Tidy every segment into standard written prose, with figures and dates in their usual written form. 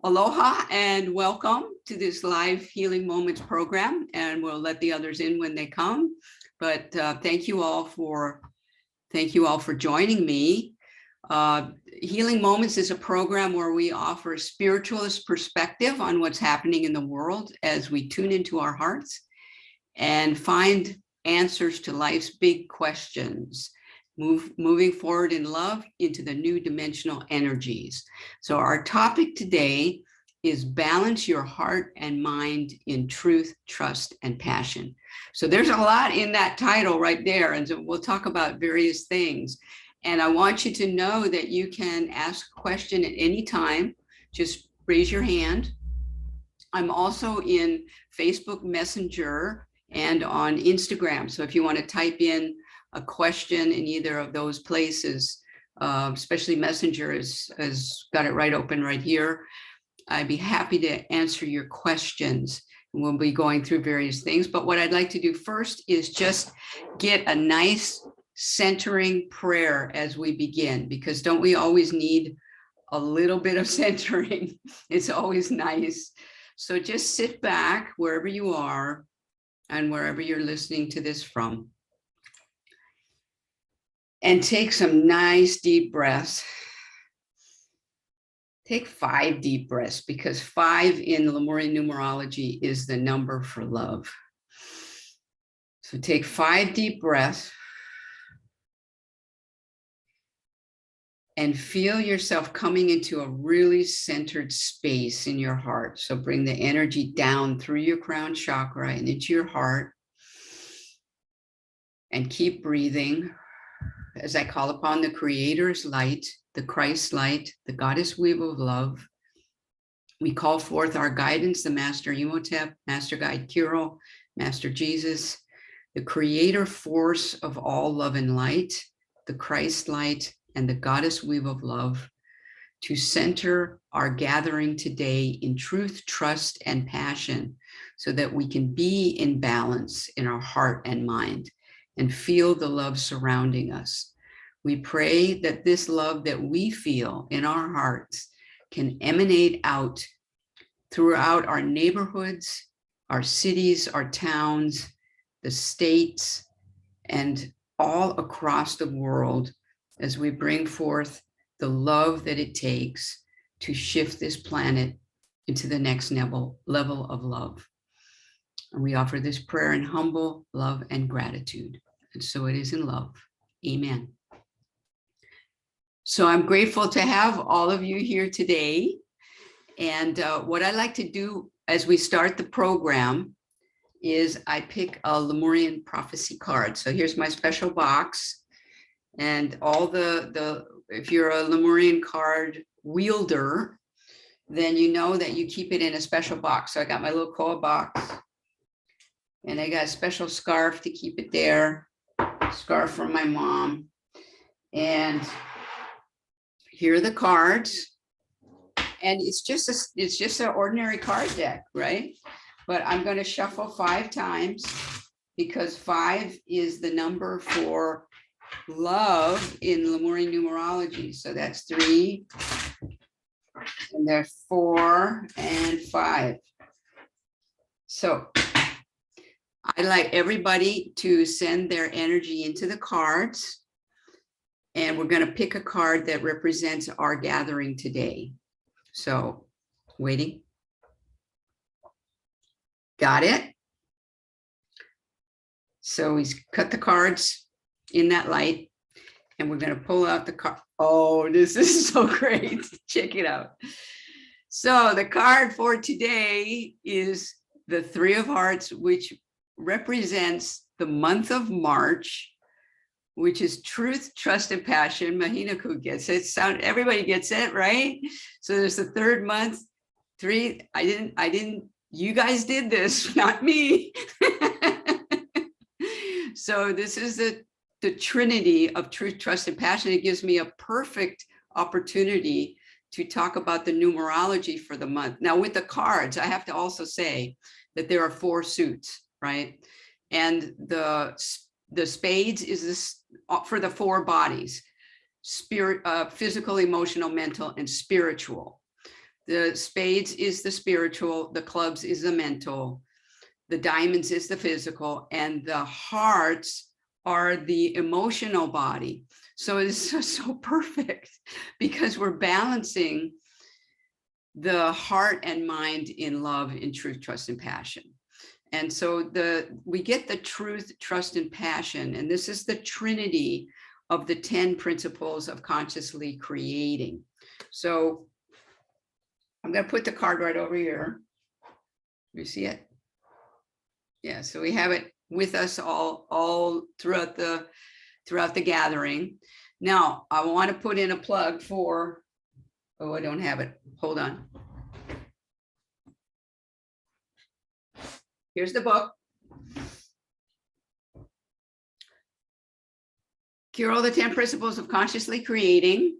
Aloha and welcome to this live Healing Moments program, and we'll let the others in when they come. But thank you all for joining me. Healing Moments is a program where we offer a spiritualist perspective on what's happening in the world as we tune into our hearts and find answers to life's big questions. Moving forward in love into the new dimensional energies. So our topic today is balance your heart and mind in truth, trust, and passion. So there's a lot in that title right there. And so we'll talk about various things. And I want you to know that you can ask a question at any time. Just raise your hand. I'm also in Facebook Messenger and on Instagram. So if you want to type in a question in either of those places, especially Messenger has got it right open right here, I'd be happy to answer your questions. We'll be going through various things, but what I'd like to do first is just get a nice centering prayer as we begin, because don't we always need a little bit of centering? It's always nice. So just sit back wherever you are and wherever you're listening to this from. And take some nice deep breaths. Take 5 deep breaths, because 5 in Lemurian numerology is the number for love. So take 5 deep breaths and feel yourself coming into a really centered space in your heart. So bring the energy down through your crown chakra and into your heart, and keep breathing as I call upon the Creator's light, the Christ light, the Goddess weave of love. We call forth our guidance, the Master Imhotep, Master Guide Kirill, Master Jesus, the Creator force of all love and light, the Christ light, and the Goddess weave of love, to center our gathering today in truth, trust, and passion, so that we can be in balance in our heart and mind and feel the love surrounding us. We pray that this love that we feel in our hearts can emanate out throughout our neighborhoods, our cities, our towns, the states, and all across the world, as we bring forth the love that it takes to shift this planet into the next level of love. And we offer this prayer in humble love and gratitude. And so it is in love. Amen. So I'm grateful to have all of you here today. And what I like to do as we start the program is I pick a Lemurian prophecy card. So here's my special box. And all if you're a Lemurian card wielder, then you know that you keep it in a special box. So I got my little koa box, and I got a special scarf to keep it there. Scarf from my mom. And here are the cards. And it's just an ordinary card deck, right? But I'm going to shuffle 5 times, because 5 is the number for love in Lemurian numerology. So that's 3, and there's 4 and 5. So I'd like everybody to send their energy into the cards, and we're going to pick a card that represents our gathering today. So, waiting. Got it? So he's cut the cards in that light, and we're going to pull out the card. Oh, this is so great. Check it out. So the card for today is the 3 of Hearts, which represents the month of March, which is truth, trust, and passion. Mahinaku gets it. Everybody gets it, right? So there's the 3rd month. 3. I didn't. You guys did this, not me. So this is the trinity of truth, trust, and passion. It gives me a perfect opportunity to talk about the numerology for the month. Now with the cards, I have to also say that there are 4 suits, right? And the spades is this for the 4 bodies: spirit, physical, emotional, mental, and spiritual. The spades is the spiritual, the clubs is the mental, the diamonds is the physical, and the hearts are the emotional body. So it's so perfect because we're balancing the heart and mind in love, in truth, trust, and passion. And so we get the truth, trust, and passion. And this is the trinity of the 10 principles of consciously creating. So I'm going to put the card right over here. You see it? Yeah, so we have it with us all throughout the gathering. Now, I want to put in a plug for, oh, I don't have it. Hold on. Here's the book. Here are the 10 principles of consciously creating.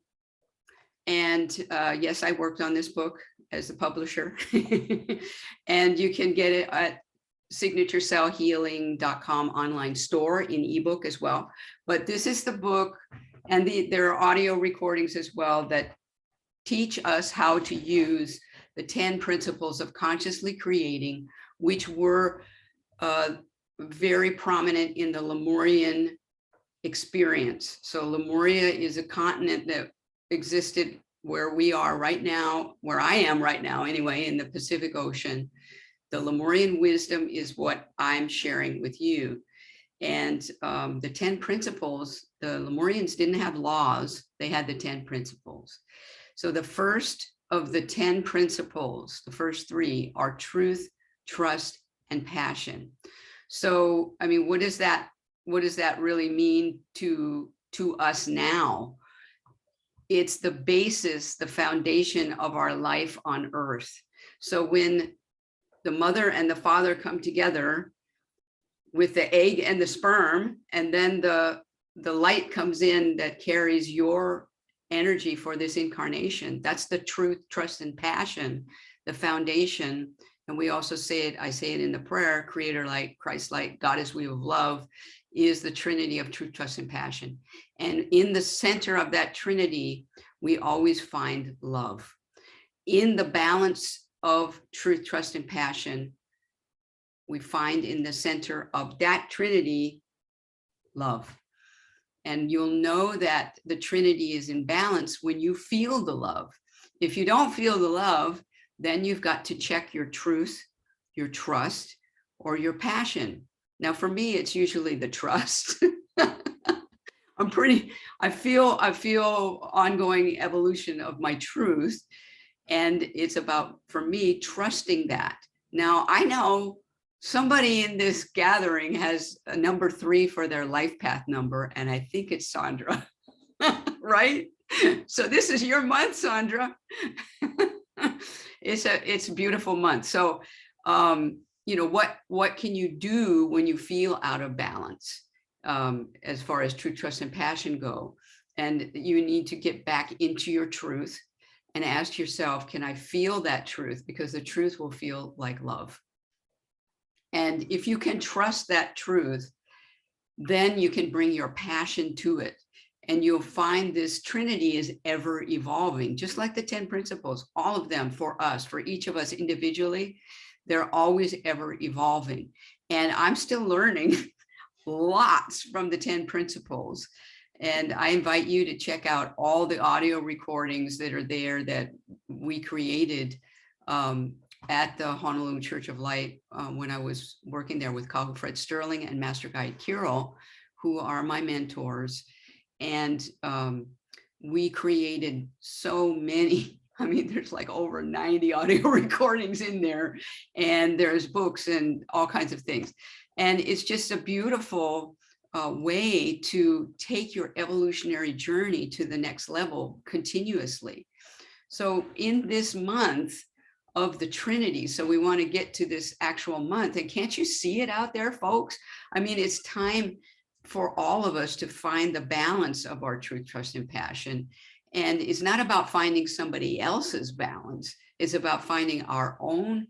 And yes, I worked on this book as the publisher. And you can get it at signaturecellhealing.com online store in ebook as well. But this is the book, and there are audio recordings as well that teach us how to use the 10 principles of consciously creating, which were very prominent in the Lemurian experience. So Lemuria is a continent that existed where we are right now, where I am right now anyway, in the Pacific Ocean. The Lemurian wisdom is what I'm sharing with you. And the 10 principles, the Lemurians didn't have laws, they had the 10 principles. So the first of the 10 principles, the first 3 are truth, trust, and passion. So, I mean, what does that really mean to us now? It's the basis, the foundation of our life on earth. So when the mother and the father come together with the egg and the sperm, and then the light comes in that carries your energy for this incarnation, that's the truth, trust, and passion, the foundation. And we also say it, I say it in the prayer, creator light, Christ light, God is wheel of love, is the trinity of truth, trust, and passion. And in the center of that trinity, we always find love. In the balance of truth, trust, and passion, we find in the center of that trinity, love. And you'll know that the trinity is in balance when you feel the love. If you don't feel the love, then you've got to check your truth, your trust, or your passion. Now, for me, it's usually the trust. I feel ongoing evolution of my truth. And it's about, for me, trusting that. Now, I know somebody in this gathering has a number 3 for their life path number, and I think it's Sandra, right? So this is your month, Sandra. It's a beautiful month. So, you know, what can you do when you feel out of balance, as far as truth, trust, and passion go? And you need to get back into your truth and ask yourself, can I feel that truth? Because the truth will feel like love. And if you can trust that truth, then you can bring your passion to it. And you'll find this trinity is ever evolving, just like the 10 principles, all of them for us, for each of us individually, they're always ever evolving. And I'm still learning lots from the 10 principles. And I invite you to check out all the audio recordings that are there that we created at the Honolulu Church of Light when I was working there with Kahu Fred Sterling and Master Guide Kirill, who are my mentors. And we created so many, I mean, there's like over 90 audio recordings in there, and there's books and all kinds of things. And it's just a beautiful way to take your evolutionary journey to the next level continuously. So in this month of the Trinity, so we want to get to this actual month, and can't you see it out there, folks? I mean, it's time for all of us to find the balance of our truth, trust, and passion. And it's not about finding somebody else's balance. It's about finding our own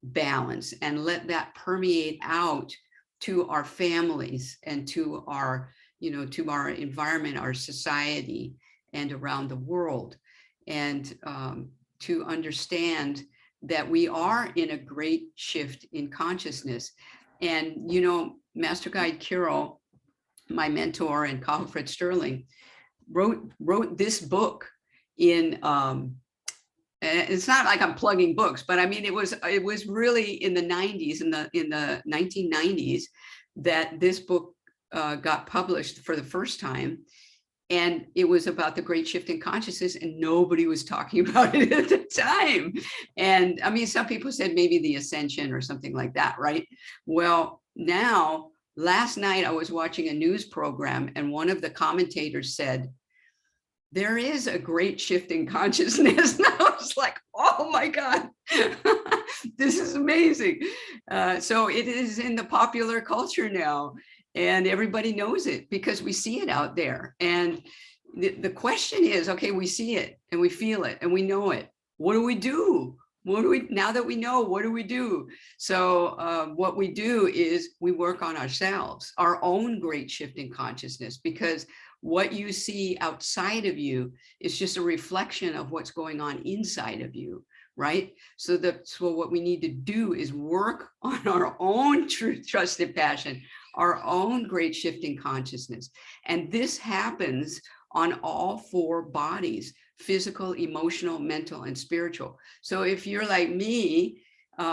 balance and let that permeate out to our families and to our, you know, to our environment, our society, and around the world. And to understand that we are in a great shift in consciousness. And, you know, Master Guide Kirill, my mentor, and Kaho Fred Sterling wrote this book in, and it's not like I'm plugging books, but I mean, it was really in the 90s, in the 1990s, that this book got published for the first time. And it was about the great shift in consciousness, and nobody was talking about it at the time. And I mean, some people said maybe the ascension or something like that, right? Well, now, last night I was watching a news program, and one of the commentators said, there is a great shift in consciousness. And I was like, oh my God, this is amazing. So it is in the popular culture now. And everybody knows it because we see it out there. And the question is, okay, we see it and we feel it and we know it. What do we do? Now that we know, what do we do? So what we do is we work on ourselves, our own great shift in consciousness, because what you see outside of you is just a reflection of what's going on inside of you, right? So what we need to do is work on our own truth, trust, and passion, our own great shift in consciousness. And this happens on all four bodies: physical, emotional, mental, and spiritual. So if you're like me,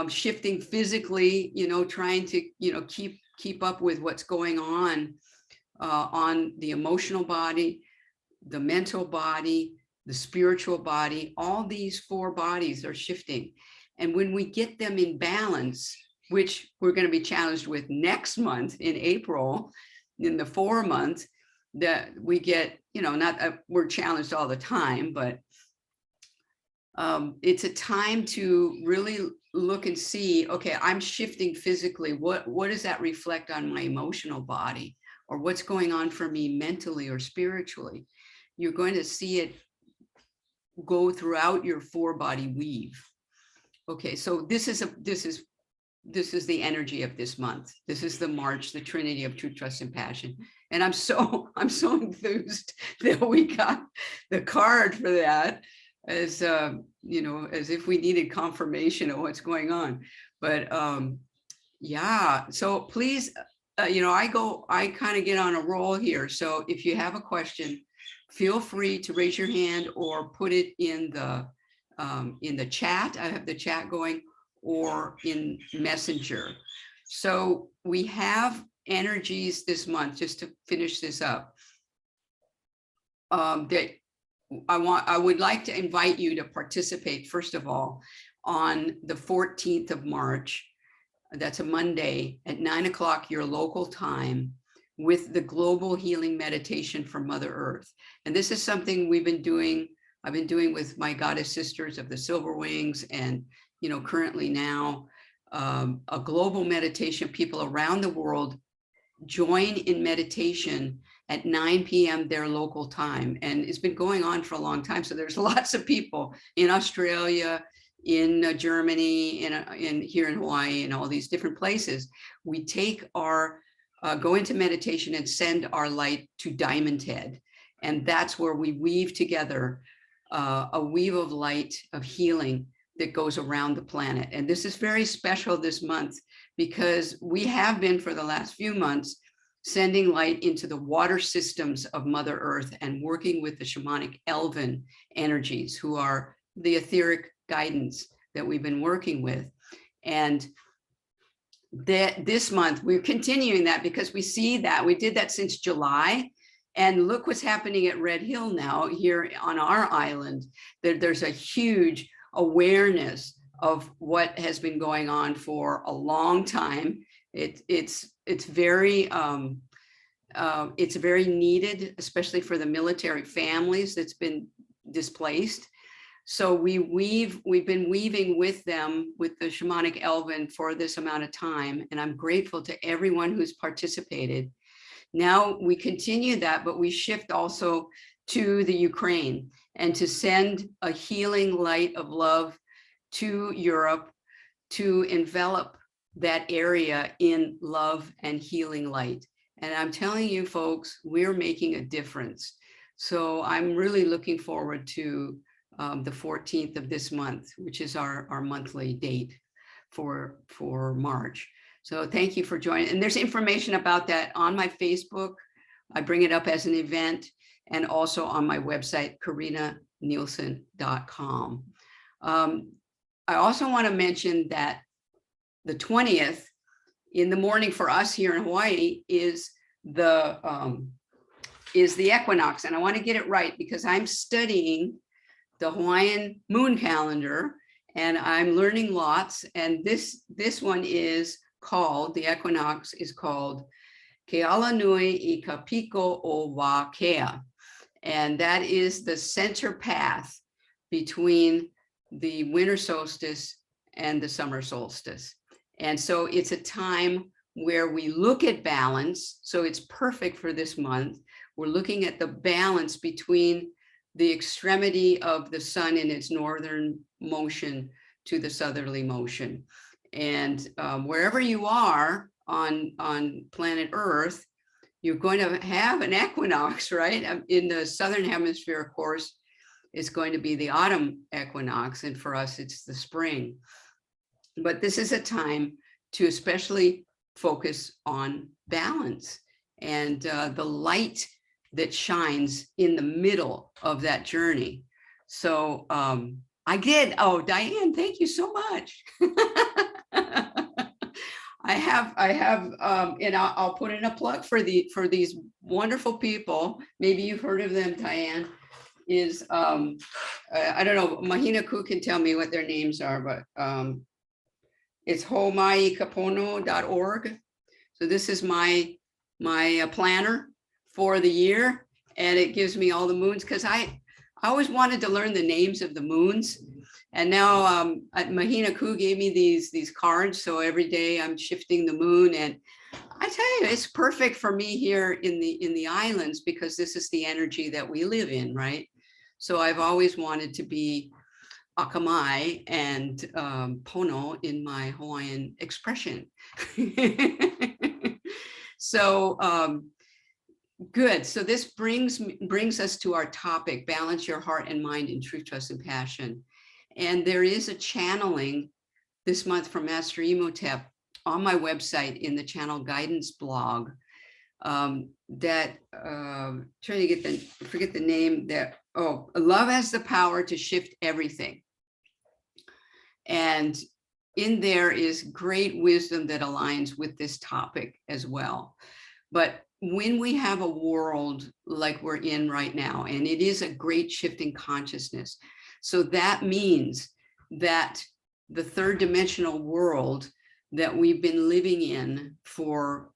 shifting physically, you know, trying to, you know, keep up with what's going on the emotional body, the mental body, the spiritual body, all these four bodies are shifting. And when we get them in balance, which we're going to be challenged with next month in April, in the 4 month, that we get, you know, we're challenged all the time, but it's a time to really look and see, okay, I'm shifting physically. What does that reflect on my emotional body? Or what's going on for me mentally or spiritually? You're going to see it go throughout your four-body weave. Okay, so this is the energy of this month. This is the March, the Trinity of Truth, Trust, and Passion. And I'm so enthused that we got the card for that, as you know, as if we needed confirmation of what's going on. But yeah, so please, you know, I kind of get on a roll here. So if you have a question, feel free to raise your hand or put it in the chat. I have the chat going, or in Messenger. So we have energies this month, just to finish this up, that I would like to invite you to participate, first of all, on the 14th of March. That's a Monday at 9 o'clock your local time, with the Global Healing Meditation for Mother Earth. And this is something I've been doing with my goddess sisters of the Silver Wings, and, you know, currently now a global meditation. People around the world join in meditation at 9 p.m. their local time. And it's been going on for a long time. So there's lots of people in Australia, in Germany, in here in Hawaii, and all these different places. We take go into meditation and send our light to Diamond Head. And that's where we weave together a weave of light, of healing, that goes around the planet. And this is very special this month, because we have been, for the last few months, sending light into the water systems of Mother Earth and working with the shamanic elven energies, who are the etheric guidance that we've been working with. And this month we're continuing that, because we see that we did that since July. And look what's happening at Red Hill now, here on our island. There's a huge awareness of what has been going on for a long time. It's very needed, especially for the military families that's been displaced. So we've been weaving with them, with the shamanic elven, for this amount of time. And I'm grateful to everyone who's participated. Now we continue that, but we shift also to the Ukraine, and to send a healing light of love to Europe, to envelop that area in love and healing light. And I'm telling you, folks, we're making a difference. So I'm really looking forward to the 14th of this month, which is our monthly date for March. So thank you for joining. And there's information about that on my Facebook. I bring it up as an event, and also on my website, KarinnaNielsen.com. I also want to mention that the 20th in the morning for us here in Hawaii is the equinox. And I want to get it right because I'm studying the Hawaiian moon calendar and I'm learning lots. And this one is called, the equinox is called Keala Nui I Kapiko o Wa Kea. And that is the center path between the winter solstice and the summer solstice. And so it's a time where we look at balance. So it's perfect for this month. We're looking at the balance between the extremity of the sun in its northern motion to the southerly motion. And wherever you are on planet Earth, you're going to have an equinox, right? In the southern hemisphere, of course, it's going to be the autumn equinox, and for us, it's the spring. But this is a time to especially focus on balance and the light that shines in the middle of that journey. So I did. Oh, Diane, thank you so much. I have, and I'll put in a plug for these wonderful people. Maybe you've heard of them, Diane. Is I don't know, Mahina Ku can tell me what their names are, but it's homaikapono.org. So this is my planner for the year, and it gives me all the moons, because I always wanted to learn the names of the moons. And now Mahina Ku gave me these cards, so every day I'm shifting the moon, and I tell you, it's perfect for me here in the islands, because this is the energy that we live in, right? So I've always wanted to be akamai and pono in my Hawaiian expression. So good. So this brings us to our topic: balance your heart and mind in truth, trust, and passion. And there is a channeling this month from Master Imhotep on my website in the channel guidance blog that trying to get forget the name, that love has the power to shift everything. And in there is great wisdom that aligns with this topic as well. But when we have a world like we're in right now, and it is a great shifting consciousness, so that means that the third dimensional world that we've been living in for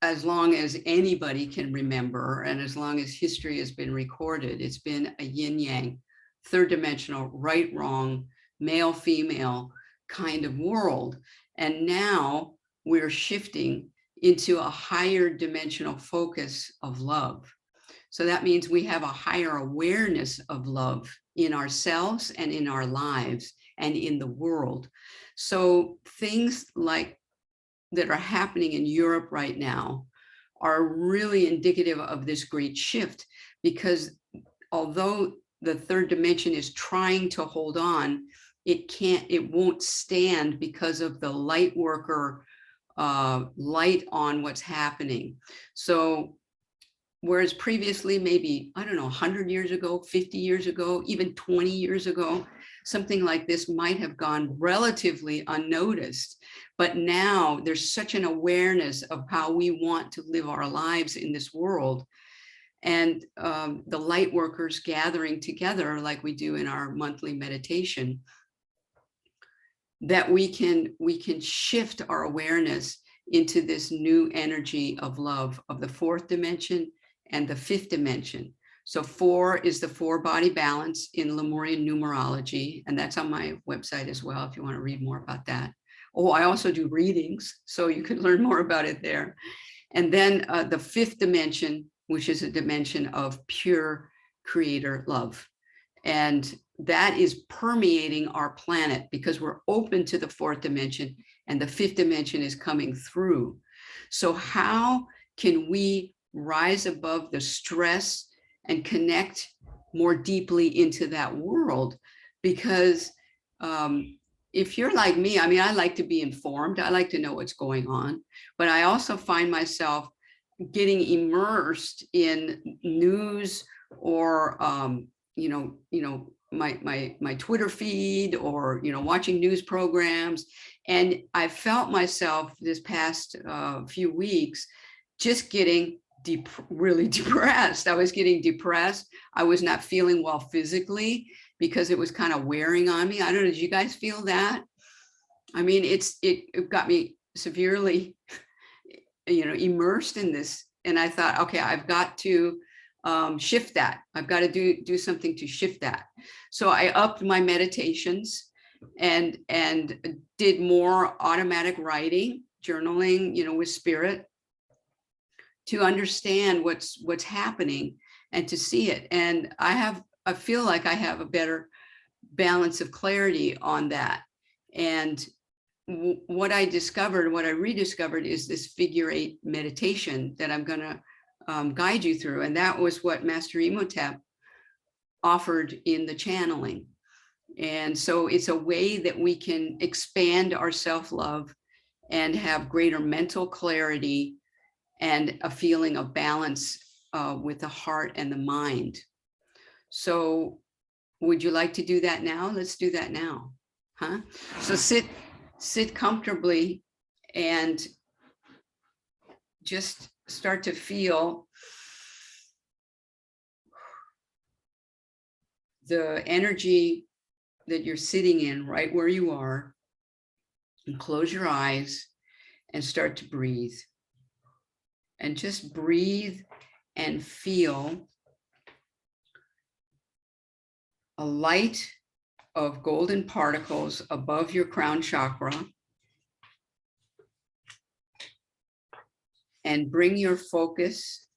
as long as anybody can remember, and as long as history has been recorded, it's been a yin yang, third dimensional, right, wrong, male, female kind of world. And now we're shifting into a higher dimensional focus of love. So that means we have a higher awareness of love in ourselves and in our lives and in the world. So things like that are happening in Europe right now are really indicative of this great shift, because although the third dimension is trying to hold on, it won't stand because of the light worker light on what's happening. So whereas previously, maybe, I don't know, 100 years ago, 50 years ago, even 20 years ago, something like this might have gone relatively unnoticed. But now there's such an awareness of how we want to live our lives in this world. And the light workers gathering together like we do in our monthly meditation, that we can shift our awareness into this new energy of love, of the fourth dimension and the fifth dimension. So 4 is the 4-body balance in Lemurian numerology, and that's on my website as well if you want to read more about that. Oh, I also do readings, so you can learn more about it there. And then the 5th dimension, which is a dimension of pure creator love. And that is permeating our planet because we're open to the 4th dimension, and the 5th dimension is coming through. So how can we rise above the stress and connect more deeply into that world. Because if you're like me, I mean, I like to be informed. I like to know what's going on, but I also find myself getting immersed in news or my Twitter feed, or watching news programs. And I felt myself this past few weeks just getting really depressed. I was getting depressed. I was not feeling well physically because it was kind of wearing on me. I don't know, did you guys feel that? I mean, it got me severely immersed in this. And I thought, okay, I've got to shift that. I've got to do something to shift that. So I upped my meditations and did more automatic writing, journaling, with spirit, to understand what's happening and to see it. And I feel like I have a better balance of clarity on that. And what I rediscovered is this figure 8 meditation that I'm going to guide you through. And that was what Master Imhotep offered in the channeling. And so it's a way that we can expand our self-love and have greater mental clarity and a feeling of balance with the heart and the mind. So would you like to do that now? Let's do that now. Huh? So sit comfortably and just start to feel the energy that you're sitting in right where you are, and close your eyes and start to breathe. And just breathe and feel a light of golden particles above your crown chakra, and bring your focus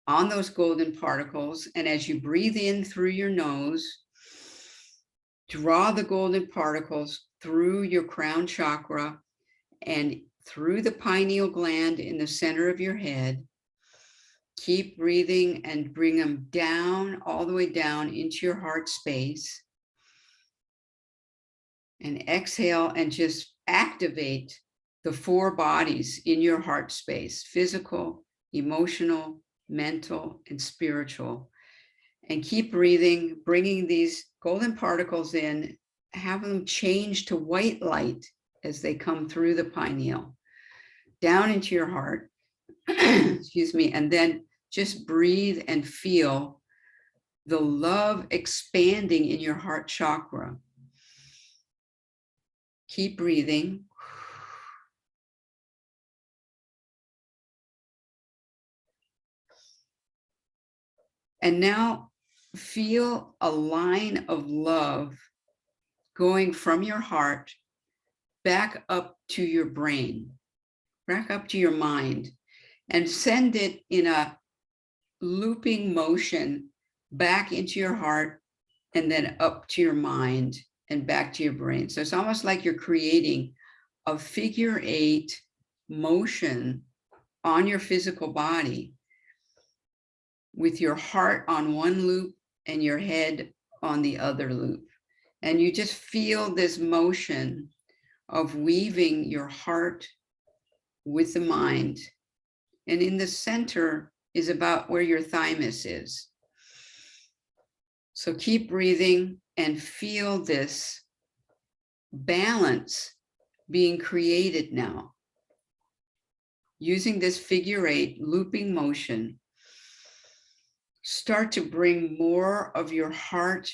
on those golden particles. And as you breathe in through your nose, draw the golden particles through your crown chakra and through the pineal gland in the center of your head. Keep breathing and bring them down, all the way down into your heart space. And exhale and just activate the 4 bodies in your heart space: physical, emotional, mental, and spiritual. And keep breathing, bringing these golden particles in, have them change to white light as they come through the pineal, down into your heart, excuse me, and then just breathe and feel the love expanding in your heart chakra. Keep breathing. And now feel a line of love going from your heart back up to your brain, back up to your mind, and send it in a looping motion back into your heart and then up to your mind and back to your brain. So it's almost like you're creating a figure 8 motion on your physical body, with your heart on one loop and your head on the other loop. And you just feel this motion of weaving your heart with the mind. And in the center is about where your thymus is. So keep breathing and feel this balance being created now. Using this figure 8 looping motion, start to bring more of your heart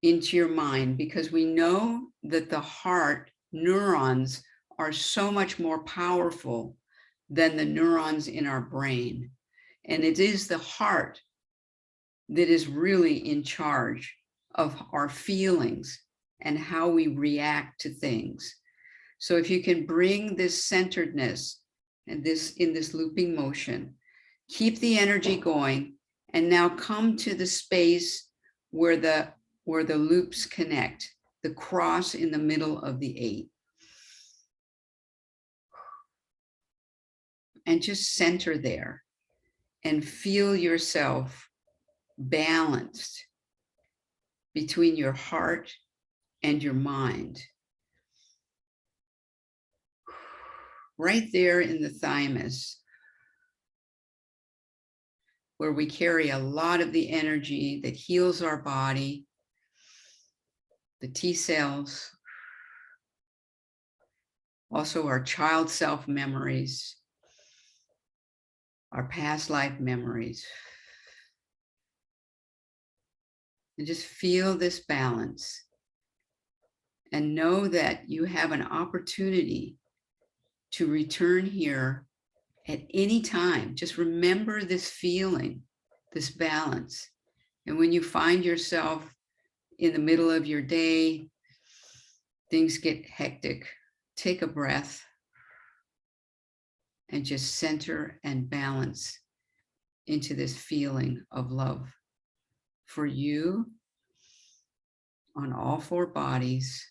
into your mind, because we know that the heart neurons are so much more powerful than the neurons in our brain. And it is the heart that is really in charge of our feelings and how we react to things. So if you can bring this centeredness and this in this looping motion, keep the energy going, and now come to the space where the loops connect, the cross in the middle of the 8. And just center there and feel yourself balanced between your heart and your mind. Right there in the thymus, where we carry a lot of the energy that heals our body, the T cells, also our child self memories, our past life memories. And just feel this balance and know that you have an opportunity to return here at any time. Just remember this feeling, this balance. And when you find yourself in the middle of your day, things get hectic, take a breath and just center and balance into this feeling of love for you on all four bodies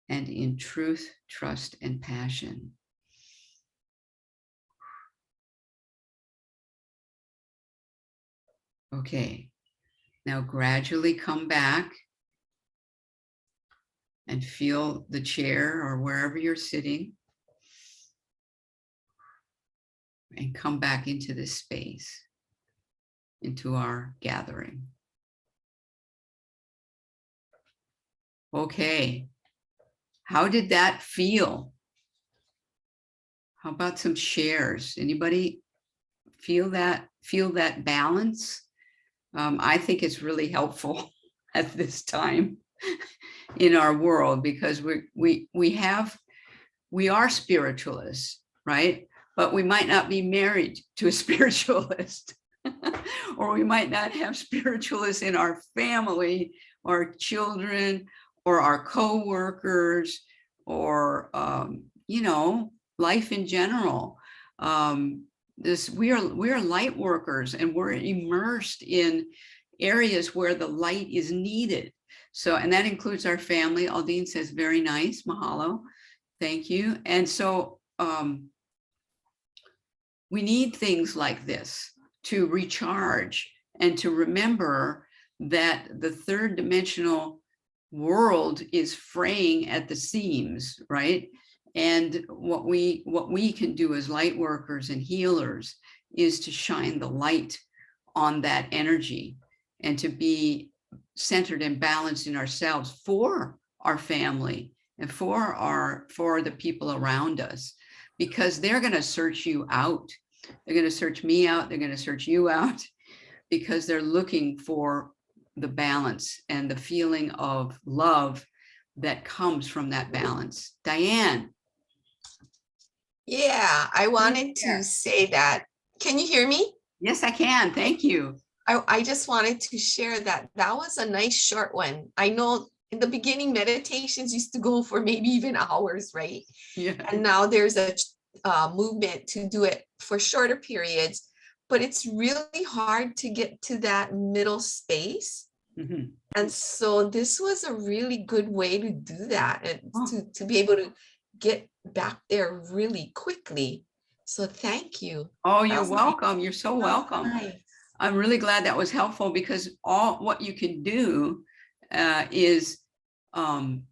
and in truth, trust, and passion. Okay, now gradually come back and feel the chair or wherever you're sitting and come back into this space, into our gathering. Okay, how did that feel? How about some shares? Anybody feel that balance? I think it's really helpful at this time in our world because we are spiritualists, right? But we might not be married to a spiritualist, or we might not have spiritualists in our family, our children, or our co-workers, or life in general. We are light workers, and we're immersed in areas where the light is needed. So, and that includes our family. Aldine says, very nice, mahalo, thank you. And so we need things like this to recharge and to remember that the third dimensional world is fraying at the seams, right? And what we can do as light workers and healers is to shine the light on that energy and to be centered and balanced in ourselves for our family and for the people around us, because they're going to search you out. They're going to search me out. They're going to search you out because they're looking for the balance and the feeling of love that comes from that balance. Diane. Yeah, I wanted to say that. Can you hear me? Yes, I can. Thank you. I just wanted to share that was a nice short one. I know in the beginning, meditations used to go for maybe even hours, right? Yeah. And now there's a movement to do it for shorter periods, but it's really hard to get to that middle space. Mm-hmm. And so this was a really good way to do that and to be able to get back there really quickly. So thank you. Oh, you're welcome. You're so welcome. Nice. I'm really glad that was helpful, because what you can do is, when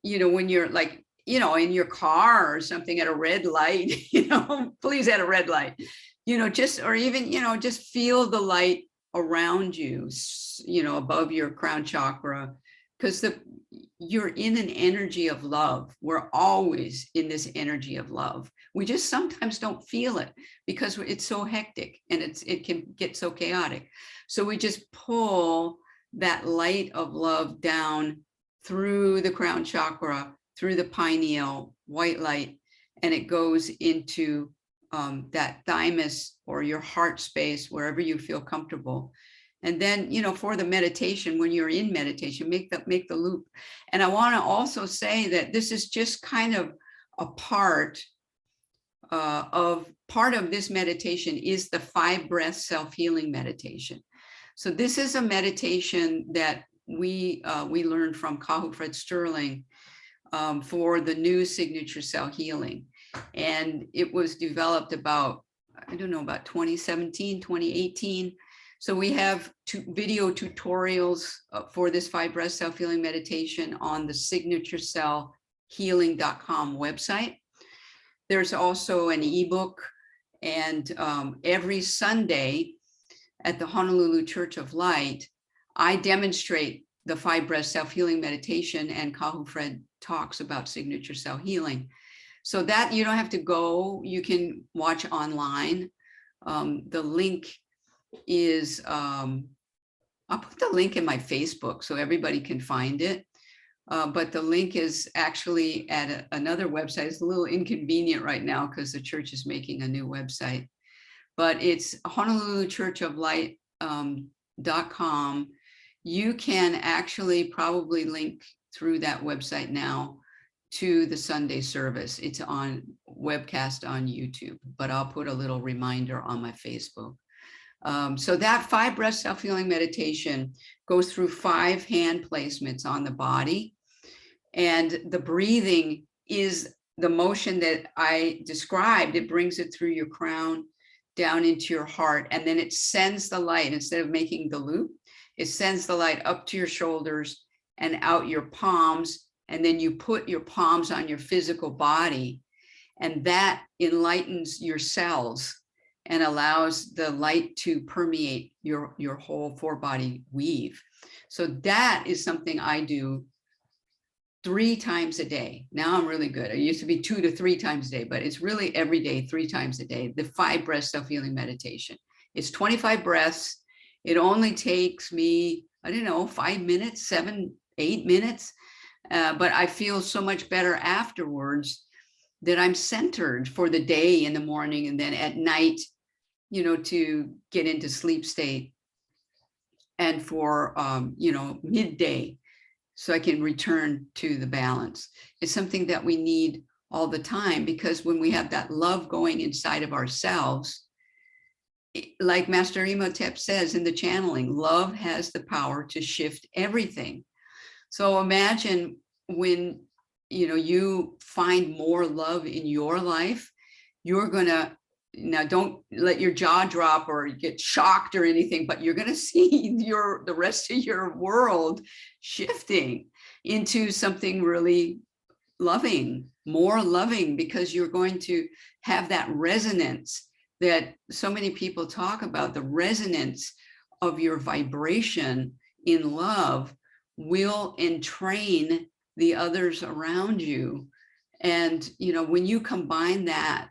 you're like, in your car or something at a red light, please at a red light, just feel the light around you, above your crown chakra, because you're in an energy of love. We're always in this energy of love. We just sometimes don't feel it because it's so hectic and it can get so chaotic. So we just pull that light of love down through the crown chakra, through the pineal, white light, and it goes into that thymus or your heart space, wherever you feel comfortable. And then, for the meditation, when you're in meditation, make the loop. And I want to also say that this is just kind of a part of this meditation is the 5 breath self-healing meditation. So this is a meditation that we learned from Kahu Fred Sterling for the new signature cell healing. And it was developed about 2017, 2018. So we have video tutorials for this 5 breath self-healing meditation on the signaturecellhealing.com website. There's also an ebook, and every Sunday at the Honolulu Church of Light, I demonstrate the 5 breath self-healing meditation, and Kahu Fred talks about signature cell healing. So that you don't have to go, you can watch online. The link is, I'll put the link in my Facebook so everybody can find it. But the link is actually at another website. It's a little inconvenient right now because the church is making a new website. But it's HonoluluChurchOfLight.com. You can actually probably link through that website now to the Sunday service. It's on webcast on YouTube, but I'll put a little reminder on my Facebook. So that 5 breath self-healing meditation goes through 5 hand placements on the body. And the breathing is the motion that I described. It brings it through your crown down into your heart, and then it sends the light. Instead of making the loop, it sends the light up to your shoulders and out your palms, and then you put your palms on your physical body, and that enlightens your cells and allows the light to permeate your whole 4-body weave. So that is something I do 3 times a day. Now I'm really good. It used to be 2 to 3 times a day, but it's really every day, 3 times a day, the 5 breath self-healing meditation. It's 25 breaths. It only takes me, I don't know, 5 minutes, 7, 8 minutes. But I feel so much better afterwards that I'm centered for the day in the morning, and then at night, you know, to get into sleep state, and for, you know, midday, so I can return to the balance. It's something that we need all the time, because when we have that love going inside of ourselves, like Master Imhotep says in the channeling, love has the power to shift everything. So imagine when, you know, you find more love in your life, you're gonna, now don't let your jaw drop or get shocked or anything, but you're gonna see the rest of your world shifting into something really loving, more loving, because you're going to have that resonance that so many people talk about. The resonance of your vibration in love will entrain the others around you. And, you know, when you combine that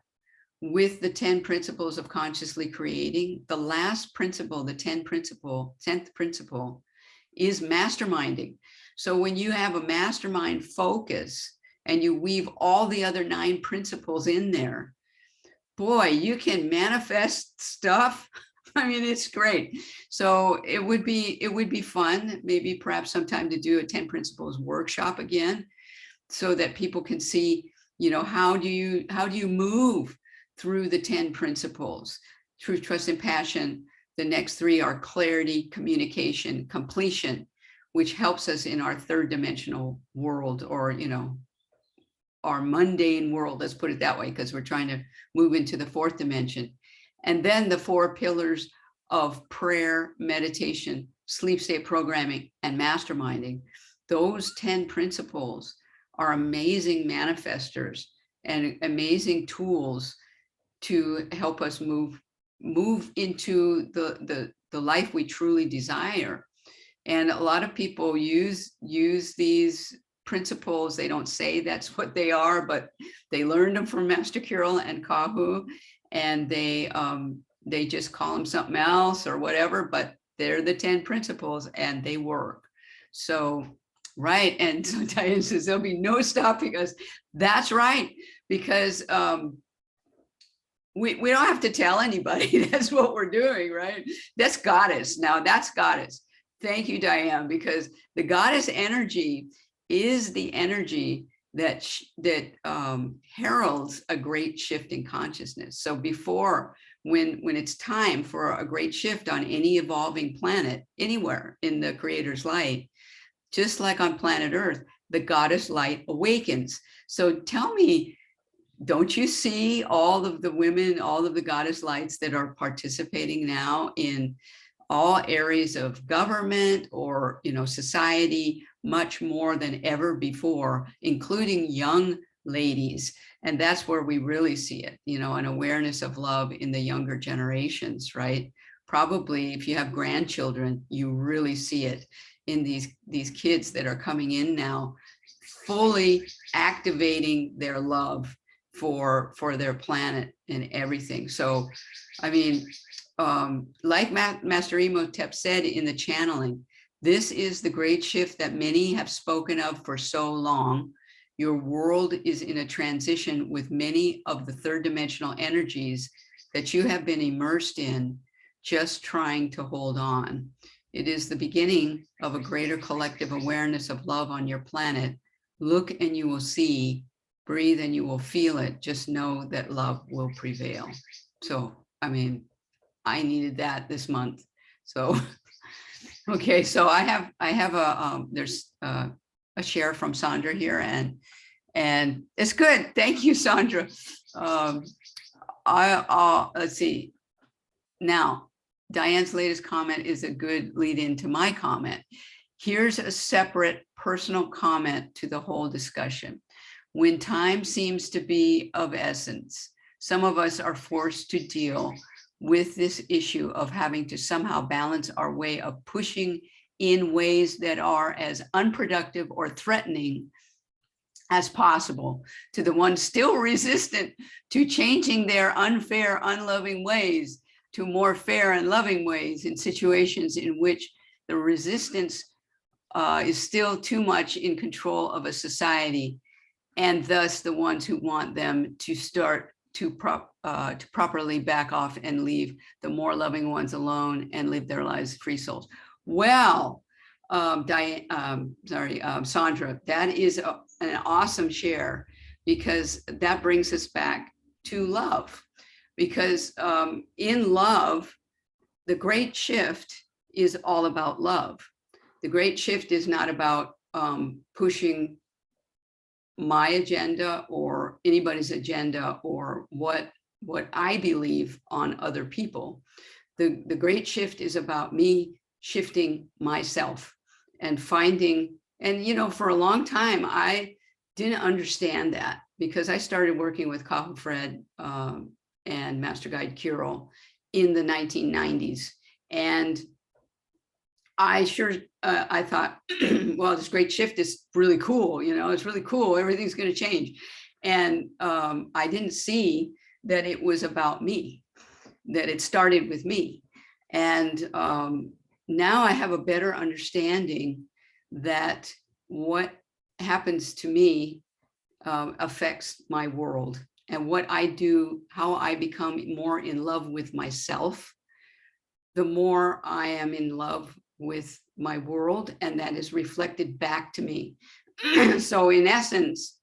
with the 10 principles of consciously creating, the last principle, the 10th principle is masterminding. So when you have a mastermind focus and you weave all the other 9 principles in there, boy, you can manifest stuff. I mean, it's great. So it would be fun, maybe perhaps sometime, to do a 10 principles workshop again, so that people can see, you know, how do you move through the 10 principles: truth, trust, and passion. The next 3 are clarity, communication, completion, which helps us in our 3rd dimensional world, or, you know, our mundane world, let's put it that way, because we're trying to move into the 4th dimension. And then the 4 pillars of prayer, meditation, sleep state programming, and masterminding. Those 10 principles are amazing manifestors and amazing tools to help us move into the life we truly desire. And a lot of people use these principles. They don't say that's what they are, but they learned them from Master Kirill and Kahu, and they just call them something else or whatever, but they're the 10 principles and they work. So, right. And so Diane says there'll be no stopping us. That's right, because we don't have to tell anybody. That's what we're doing, right? That's goddess. Now that's goddess. Thank you, Diane, because the goddess energy is the energy that heralds a great shift in consciousness. So before, when it's time for a great shift on any evolving planet, anywhere in the Creator's light, just like on planet Earth, the goddess light awakens. So tell me, don't you see all of the women, all of the goddess lights that are participating now in all areas of government or, society much more than ever before, including young ladies. And that's where we really see it, an awareness of love in the younger generations, right? Probably if you have grandchildren, you really see it in these kids that are coming in now, fully activating their love for their planet and everything. So, I mean, like Master Imhotep said in the channeling, this is the great shift that many have spoken of for so long. Your world is in a transition with many of the third dimensional energies that you have been immersed in, just trying to hold on. It is the beginning of a greater collective awareness of love on your planet. Look and you will see, breathe and you will feel it. Just know that love will prevail. So, I mean, I needed that this month. So, okay, so I have a, there's a share from Sandra here, and it's good. Thank you, Sandra. Let's see. Now, Diane's latest comment is a good lead into my comment. Here's a separate personal comment to the whole discussion. When time seems to be of essence, some of us are forced to deal with this issue of having to somehow balance our way of pushing in ways that are as unproductive or threatening as possible to the ones still resistant to changing their unfair, unloving ways to more fair and loving ways in situations in which the resistance is still too much in control of a society, and thus the ones who want them to start to properly back off and leave the more loving ones alone and live their lives free souls. Well, Sandra, that is an awesome share, because that brings us back to love. Because in love, the great shift is all about love. The great shift is not about pushing my agenda or anybody's agenda or what I believe on other people. The great shift is about me shifting myself and finding, and for a long time, I didn't understand that, because I started working with Kahu Fred and Master Guide Kirill in the 1990s. And I thought, well, this great shift is really cool. It's really cool. Everything's going to change. And I didn't see that it was about me, that it started with me. And now I have a better understanding that what happens to me affects my world, and what I do, how I become more in love with myself, the more I am in love with my world, and that is reflected back to me. So in essence,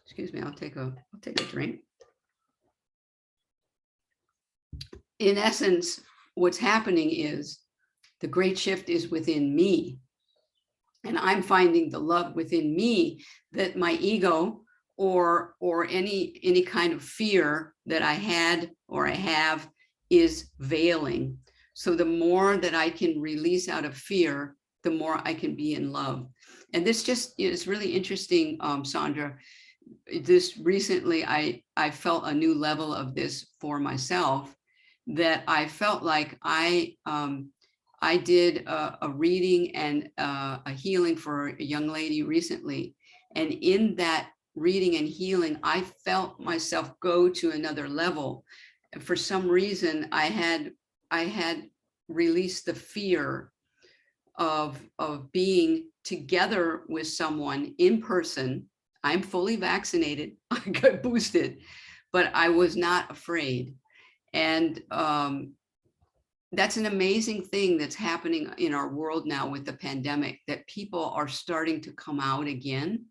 excuse me, I'll take a drink. In essence, what's happening is the great shift is within me, and I'm finding the love within me that my ego or any kind of fear that I had or I have is veiling. So the more that I can release out of fear, the more I can be in love. And this just is really interesting, Sandra. This recently, I felt a new level of this for myself, that I felt like I did a reading and a healing for a young lady recently. And in that reading and healing, I felt myself go to another level. For some reason, I had released the fear of being together with someone in person. I'm fully vaccinated. I got boosted, but I was not afraid. And that's an amazing thing that's happening in our world now with the pandemic, that people are starting to come out again.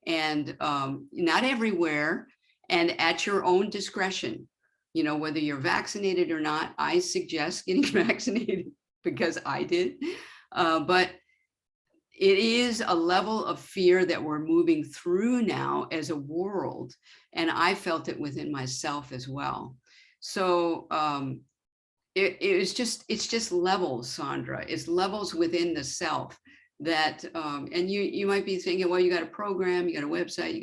And not everywhere, and at your own discretion. Whether you're vaccinated or not, I suggest getting vaccinated, because I did. But it is a level of fear that we're moving through now as a world. And I felt it within myself as well. So it's just levels, Sandra. It's levels within the self that, and you might be thinking, well, you got a program, you got a website,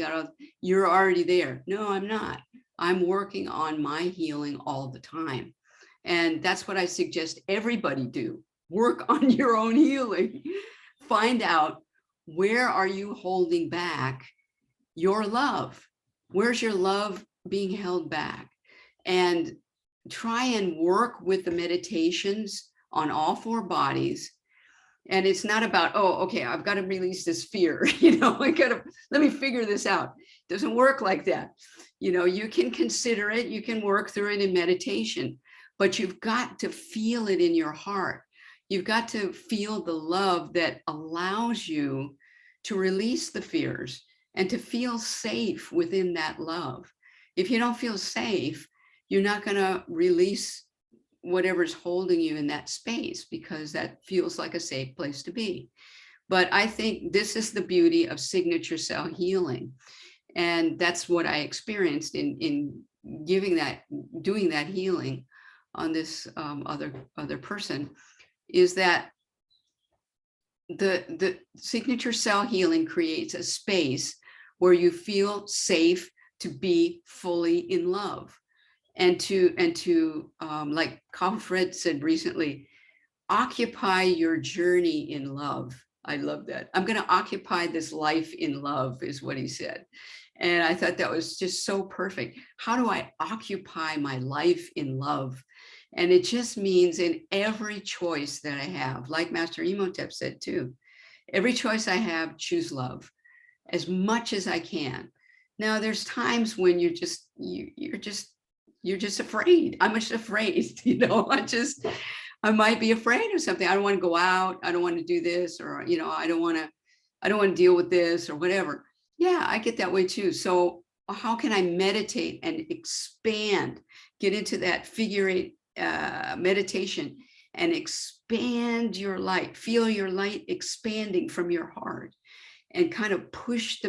you're already there. No, I'm not. I'm working on my healing all the time. And that's what I suggest everybody do. Work on your own healing. Find out, where are you holding back your love? Where's your love being held back? And try and work with the meditations on all four bodies. And it's not about, oh, okay, I've got to release this fear. Let me figure this out. It doesn't work like that. You can consider it, you can work through it in meditation, but you've got to feel it in your heart. You've got to feel the love that allows you to release the fears and to feel safe within that love. If you don't feel safe, you're not going to release whatever's holding you in that space, because that feels like a safe place to be. But I think this is the beauty of signature cell healing. And that's what I experienced in doing that healing on this other person, is that the signature cell healing creates a space where you feel safe to be fully in love, and to like Carl Fred said recently, occupy your journey in love. I love that. I'm going to occupy this life in love, is what he said. And I thought that was just so perfect. How do I occupy my life in love? And it just means in every choice that I have, like Master Imhotep said too, every choice I have, choose love as much as I can. Now, there's times when you're just afraid. I'm just afraid, I might be afraid of something. I don't want to go out. I don't want to do this, or, I don't want to deal with this or whatever. Yeah, I get that way too. So how can I meditate and expand, get into that figure eight meditation and expand your light, feel your light expanding from your heart, and kind of push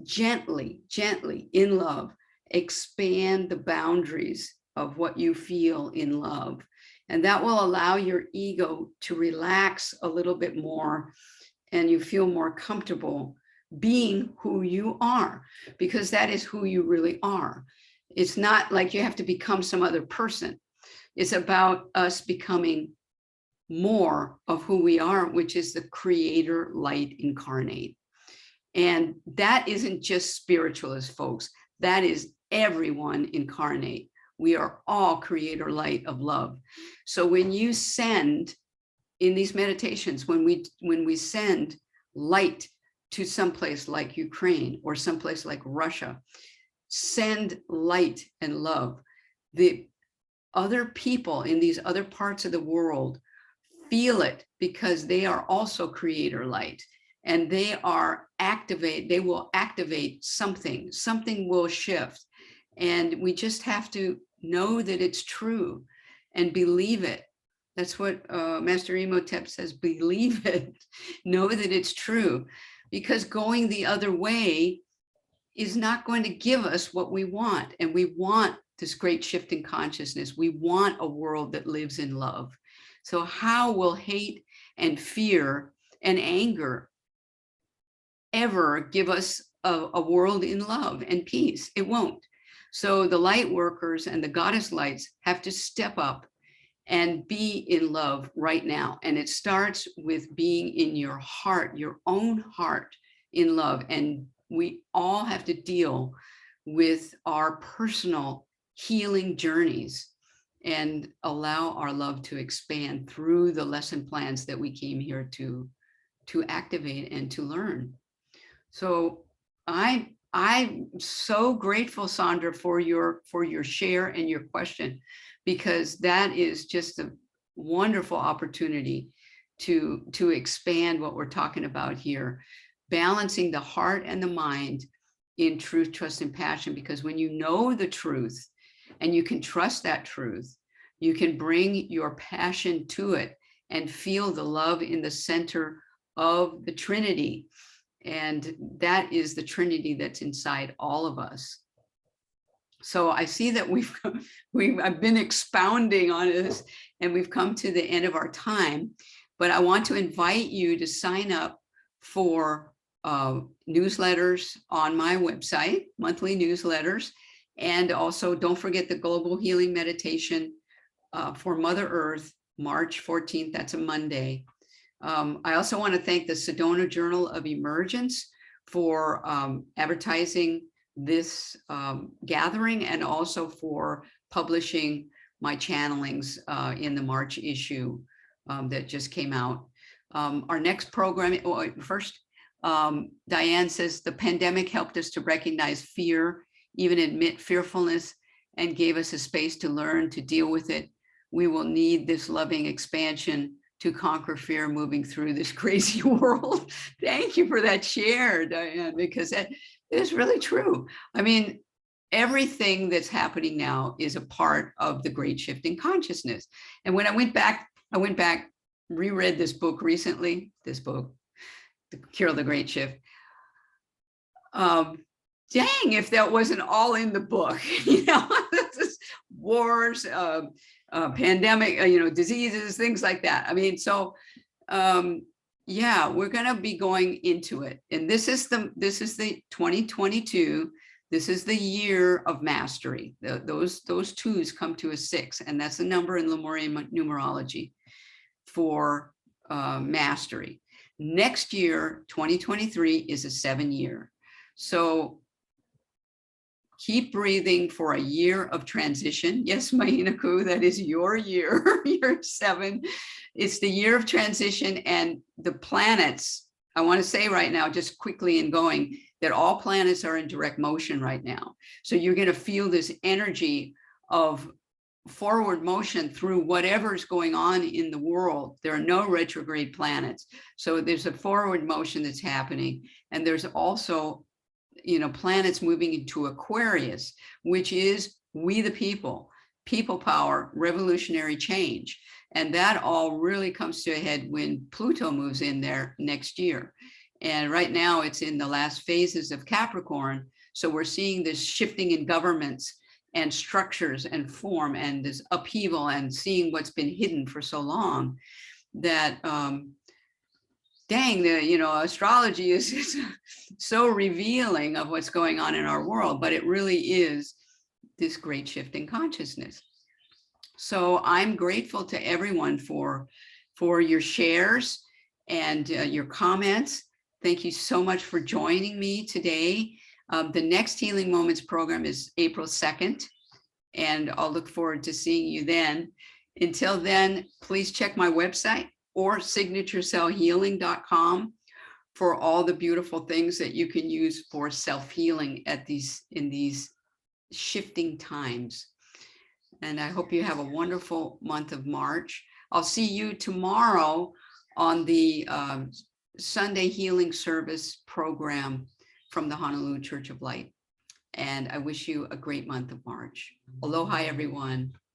gently in love, expand the boundaries of what you feel in love. And that will allow your ego to relax a little bit more, and you feel more comfortable being who you are, because that is who you really are. It's not like you have to become some other person. It's about us becoming more of who we are, which is the creator light incarnate. And that isn't just spiritualists, folks. That is everyone incarnate. We are all creator light of love. So when you send in these meditations, when we send light to someplace like Ukraine or someplace like Russia, send light and love. The other people in these other parts of the world feel it, because they are also creator light, and they will activate something will shift. And we just have to know that it's true and believe it. That's what Master Imhotep says, believe it, know that it's true, because going the other way is not going to give us what we want. And we want this great shift in consciousness. We want a world that lives in love. So how will hate and fear and anger ever give us a world in love and peace? It won't. So the light workers and the goddess lights have to step up and be in love right now. And it starts with being in your heart, your own heart in love. And we all have to deal with our personal healing journeys and allow our love to expand through the lesson plans that we came here to activate and to learn. So I'm so grateful, Sandra, for your share and your question, because that is just a wonderful opportunity to expand what we're talking about here, balancing the heart and the mind in truth, trust, and passion. Because when you know the truth and you can trust that truth, you can bring your passion to it and feel the love in the center of the Trinity. And that is the Trinity that's inside all of us. So I see that I've been expounding on this, and we've come to the end of our time, but I want to invite you to sign up for newsletters on my website, monthly newsletters. And also don't forget the Global Healing Meditation for Mother Earth, March 14th, that's a Monday. I also want to thank the Sedona Journal of Emergence for advertising this gathering, and also for publishing my channelings in the March issue that just came out. Our next program, first, Diane says, the pandemic helped us to recognize fear, even admit fearfulness, and gave us a space to learn to deal with it. We will need this loving expansion to conquer fear moving through this crazy world. Thank you for that share, Diane, because that is really true. I mean, everything that's happening now is a part of the great shift in consciousness. And when I went back, reread this book recently, The Cure of the Great Shift. Dang, if that wasn't all in the book, wars, pandemic, diseases, things like that. I mean, so yeah, we're going to be going into it. And this is the 2022. This is the year of mastery. Those twos come to a 6, and that's the number in Lemurian numerology for mastery. Next year, 2023, is a 7-year. So keep breathing for a year of transition. Yes, Mahinaku, that is your year, year 7. It's the year of transition, and the planets, I want to say right now, just quickly in going, that all planets are in direct motion right now. So you're going to feel this energy of forward motion through whatever's going on in the world. There are no retrograde planets. So there's a forward motion that's happening. And there's also, planets moving into Aquarius, which is we the people power, revolutionary change. And that all really comes to a head when Pluto moves in there next year. And right now it's in the last phases of Capricorn. So we're seeing this shifting in governments and structures and form, and this upheaval, and seeing what's been hidden for so long that, dang, astrology is so revealing of what's going on in our world, but it really is this great shift in consciousness. So I'm grateful to everyone for your shares and your comments. Thank you so much for joining me today. The next Healing Moments program is April 2nd, and I'll look forward to seeing you then. Until then, please check my website or signaturecellhealing.com for all the beautiful things that you can use for self-healing in these shifting times. And I hope you have a wonderful month of March. I'll see you tomorrow on the Sunday Healing Service program from the Honolulu Church of Light. And I wish you a great month of March. Aloha, everyone.